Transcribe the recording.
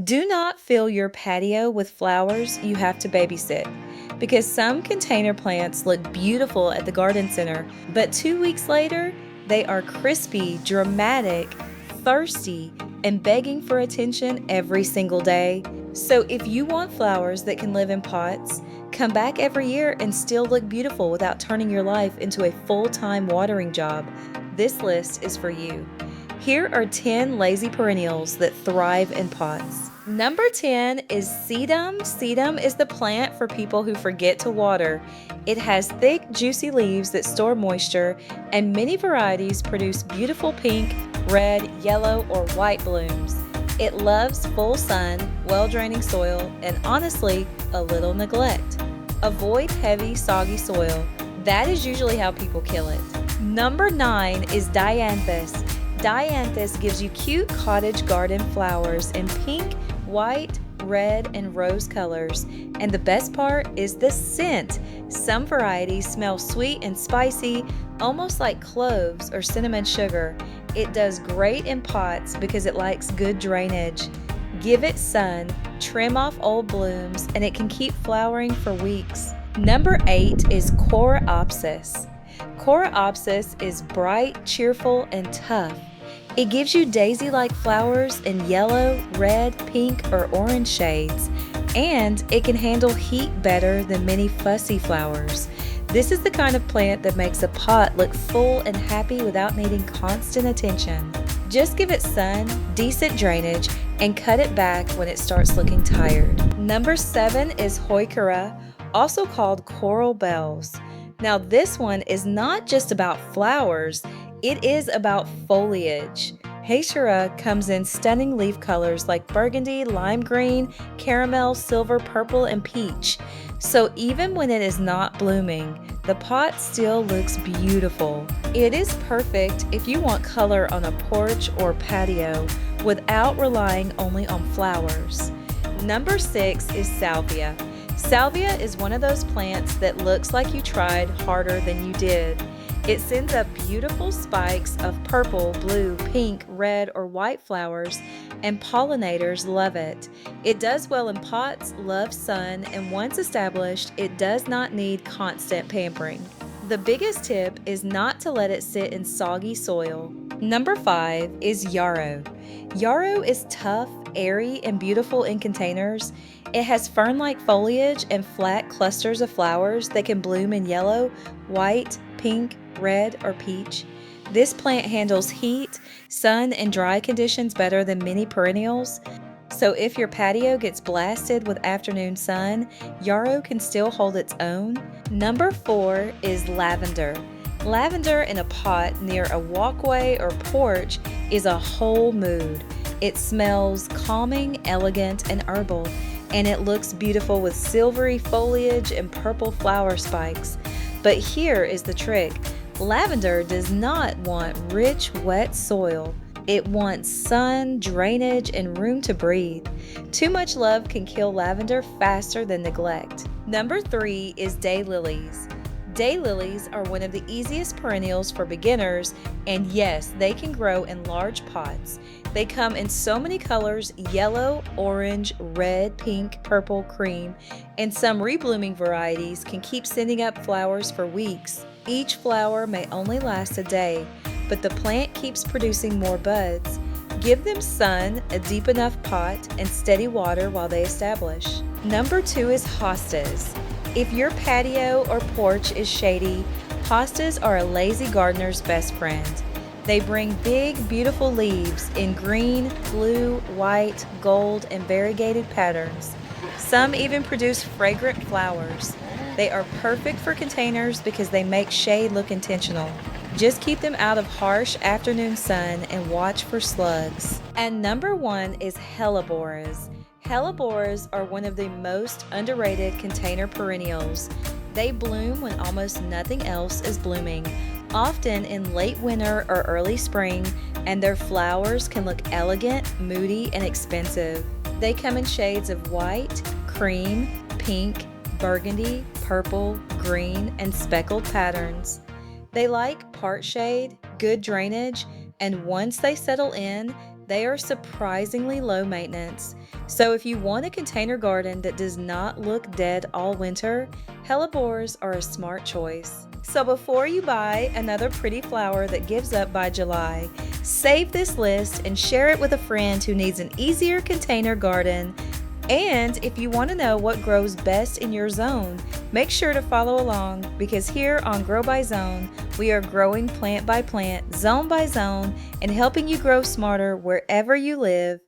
Do not fill your patio with flowers you have to babysit because some container plants look beautiful at the garden center, but 2 weeks later, they are crispy, dramatic, thirsty, and begging for attention every single day. So, if you want flowers that can live in pots, come back every year and still look beautiful without turning your life into a full-time watering job, this list is for you. Here are 10 lazy perennials that thrive in pots. Number 10 is Sedum. Sedum is the plant for people who forget to water. It has thick, juicy leaves that store moisture, and many varieties produce beautiful pink, red, yellow, or white blooms. It loves full sun, well-draining soil, and honestly, a little neglect. Avoid heavy, soggy soil. That is usually how people kill it. Number 9 is Dianthus. Dianthus gives you cute cottage garden flowers in pink, white, red, and rose colors. And the best part is the scent. Some varieties smell sweet and spicy, almost like cloves or cinnamon sugar. It does great in pots because it likes good drainage. Give it sun, trim off old blooms, and it can keep flowering for weeks. Number 8 is Coreopsis. Coreopsis is bright, cheerful, and tough. It gives you daisy-like flowers in yellow, red, pink, or orange shades, and it can handle heat better than many fussy flowers. This is the kind of plant that makes a pot look full and happy without needing constant attention. Just give it sun, decent drainage, and cut it back when it starts looking tired. Number 7 is Heuchera, also called coral bells. Now this one is not just about flowers, it is about foliage. Heuchera comes in stunning leaf colors like burgundy, lime green, caramel, silver, purple, and peach. So even when it is not blooming, the pot still looks beautiful. It is perfect if you want color on a porch or patio without relying only on flowers. Number 6 is Salvia. Salvia is one of those plants that looks like you tried harder than you did. It sends up beautiful spikes of purple, blue, pink, red, or white flowers, and pollinators love it. It does well in pots, loves sun, and once established, it does not need constant pampering. The biggest tip is not to let it sit in soggy soil. Number 5 is Yarrow. Yarrow is tough, airy, and beautiful in containers. It has fern-like foliage and flat clusters of flowers that can bloom in yellow, white, pink, red, or peach. This plant handles heat, sun, and dry conditions better than many perennials. So if your patio gets blasted with afternoon sun, Yarrow can still hold its own. Number 4 is Lavender. Lavender in a pot near a walkway or porch is a whole mood. It smells calming, elegant, and herbal, and it looks beautiful with silvery foliage and purple flower spikes. But here is the trick. Lavender does not want rich, wet soil. It wants sun, drainage, and room to breathe. Too much love can kill lavender faster than neglect. Number 3 is Daylilies. Daylilies are one of the easiest perennials for beginners, and yes, they can grow in large pots. They come in so many colors: yellow, orange, red, pink, purple, cream, and some reblooming varieties can keep sending up flowers for weeks. Each flower may only last a day, but the plant keeps producing more buds. Give them sun, a deep enough pot, and steady water while they establish. Number 2 is Hostas. If your patio or porch is shady, hostas are a lazy gardener's best friend. They bring big, beautiful leaves in green, blue, white, gold, and variegated patterns. Some even produce fragrant flowers. They are perfect for containers because they make shade look intentional. Just keep them out of harsh afternoon sun and watch for slugs. And number 1 is Hellebores. Hellebores are one of the most underrated container perennials. They bloom when almost nothing else is blooming, often in late winter or early spring, and their flowers can look elegant, moody, and expensive. They come in shades of white, cream, pink, burgundy, purple, green, and speckled patterns. They like part shade, good drainage, and once they settle in, They are surprisingly low maintenance. So if you want a container garden that does not look dead all winter, Hellebores are a smart choice. So before you buy another pretty flower that gives up by July, save this list and share it with a friend who needs an easier container garden. And if you want to know what grows best in your zone, make sure to follow along, because here on Grow by Zone, we are growing plant by plant, zone by zone, and helping you grow smarter wherever you live.